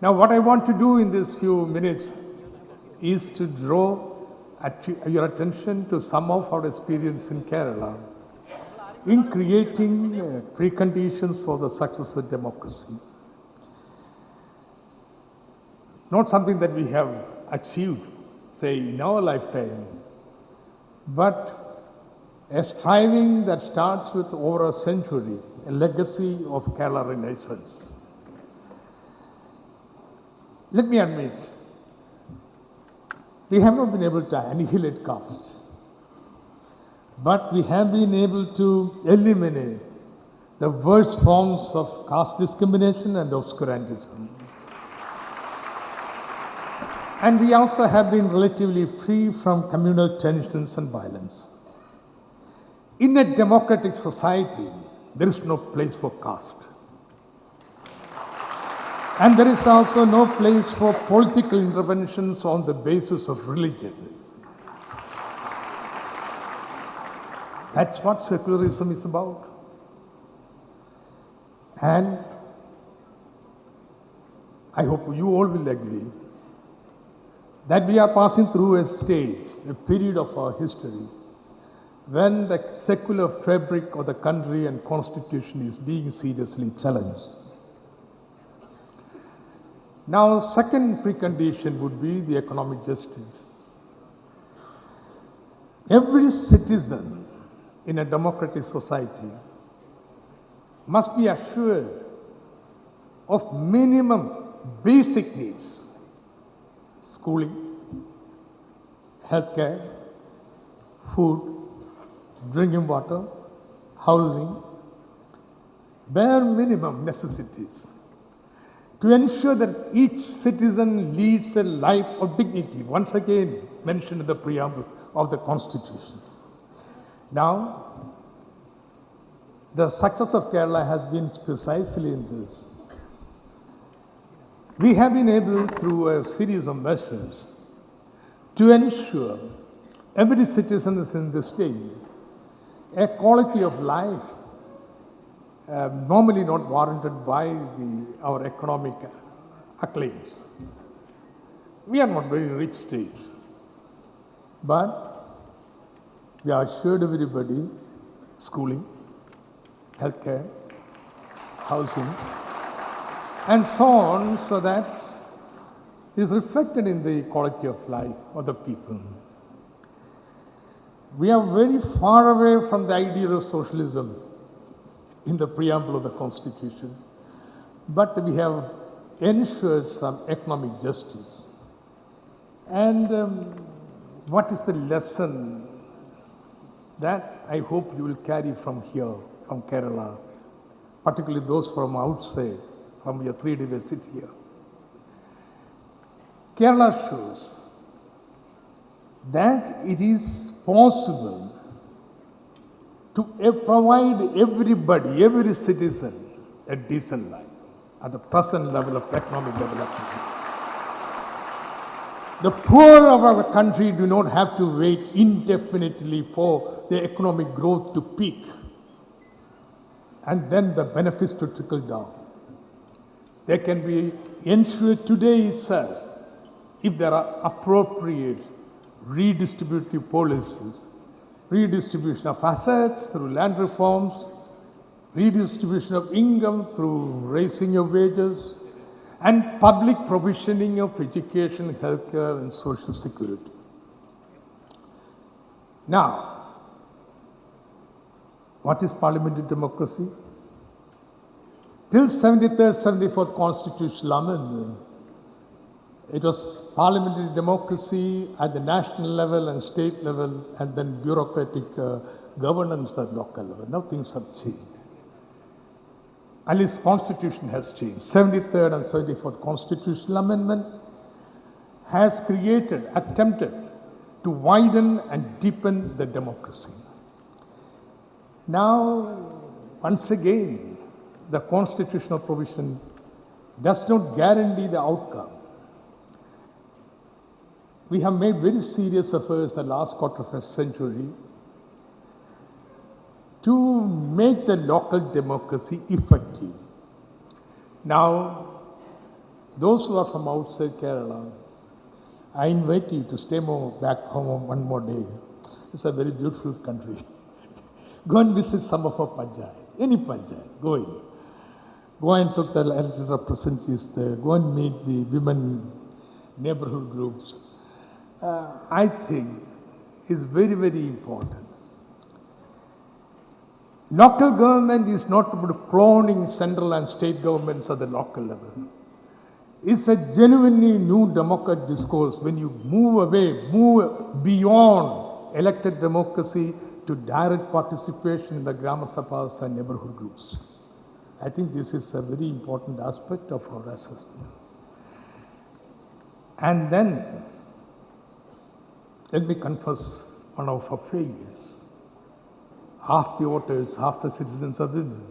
Now, what I want to do in these few minutes is to draw your attention to some of our experience in Kerala in creating preconditions for the success of democracy. Not something that we have achieved, say, in our lifetime, but a striving that starts with over a century, a legacy of Kerala Renaissance. Let me admit, we have not been able to annihilate caste, but we have been able to eliminate the worst forms of caste discrimination and obscurantism. And we also have been relatively free from communal tensions and violence. In a democratic society, there is no place for caste. And there is also no place for political interventions on the basis of religion. That's what secularism is about. And I hope you all will agree that we are passing through a stage, a period of our history, when the secular fabric of the country and constitution is being seriously challenged. Now, second precondition would be the economic justice. Every citizen in a democratic society must be assured of minimum basic needs: schooling, healthcare, food, drinking water, housing, bare minimum necessities, to ensure that each citizen leads a life of dignity, once again mentioned in the preamble of the Constitution. Now, the success of Kerala has been precisely in this. We have been able, through a series of measures, to ensure every citizen is in this state a quality of life normally not warranted by our economic acclaims. We are not very rich state, but we are assured everybody schooling, healthcare, housing, and so on, so that is reflected in the quality of life of the people. We are very far away from the ideal of socialism in the preamble of the Constitution, but we have ensured some economic justice. And what is the lesson that I hope you will carry from here, from Kerala, particularly those from outside, from your 3-day visit here? Kerala shows that it is possible to provide everybody, every citizen, a decent life at the present level of economic development. The poor of our country do not have to wait indefinitely for the economic growth to peak and then the benefits to trickle down. They can be ensured today itself if there are appropriate redistributive policies, redistribution of assets through land reforms, redistribution of income through raising of wages, and public provisioning of education, healthcare, and social security. Now, what is parliamentary democracy? Till 73rd, 74th constitutional amendment, it was parliamentary democracy at the national level and state level, and then bureaucratic governance at local level. Now things have changed. At least constitution has changed. 73rd and 74th constitutional amendment has attempted to widen and deepen the democracy. Now, once again, the constitutional provision does not guarantee the outcome. We have made very serious efforts the last quarter of a century to make the local democracy effective. Now, Those who are from outside Kerala, I invite you to stay back home one more day. It's a very beautiful country. Go and visit some of our panchayat, any panchayat, go in. Go and talk to the elected representatives there. Go and meet the women neighborhood groups. I think is very, very important. Local government is not about cloning central and state governments at the local level. It's a genuinely new democratic discourse when you move beyond elected democracy to direct participation in the Grama Sabhas and neighborhood groups. I think this is a very important aspect of our assessment. And then, let me confess one of our failures. Half the voters, half the citizens are women.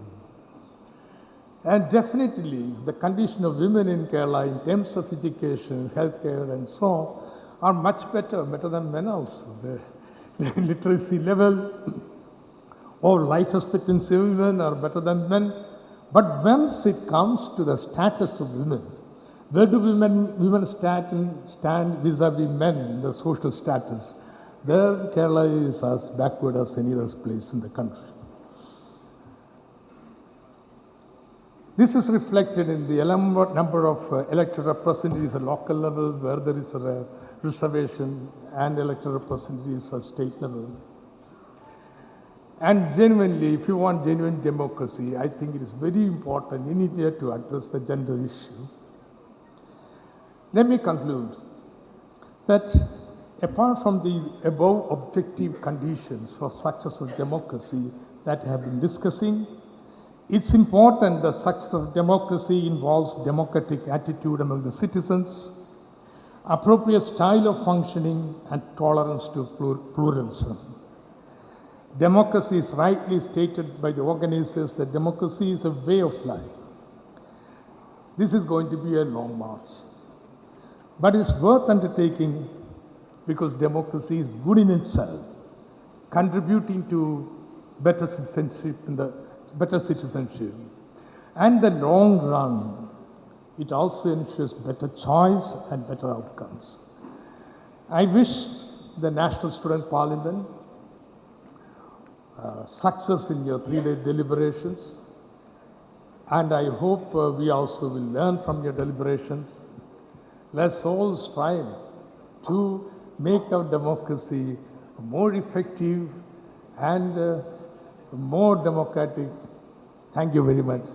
And definitely, the condition of women in Kerala in terms of education, healthcare, and so on, are much better than men also. The literacy level or life expectancy of women are better than men. But once it comes to the status of women, where do women stand vis-a-vis men in the social status? There, Kerala is as backward as any other place in the country. This is reflected in the number of elected representatives at local level, where there is a reservation, and elected representatives at state level. And genuinely, if you want genuine democracy, I think it is very important in India to address the gender issue. Let me conclude that apart from the above objective conditions for success of democracy that I have been discussing, it's important that success of democracy involves democratic attitude among the citizens, appropriate style of functioning, and tolerance to pluralism. Democracy is rightly stated by the organizers that democracy is a way of life. This is going to be a long march, but it's worth undertaking because democracy is good in itself, contributing to better citizenship And the long run, it also ensures better choice and better outcomes. I wish the National Student Parliament success in your 3-day deliberations, and I hope we also will learn from your deliberations. Let's all strive to make our democracy more effective and more democratic. Thank you very much.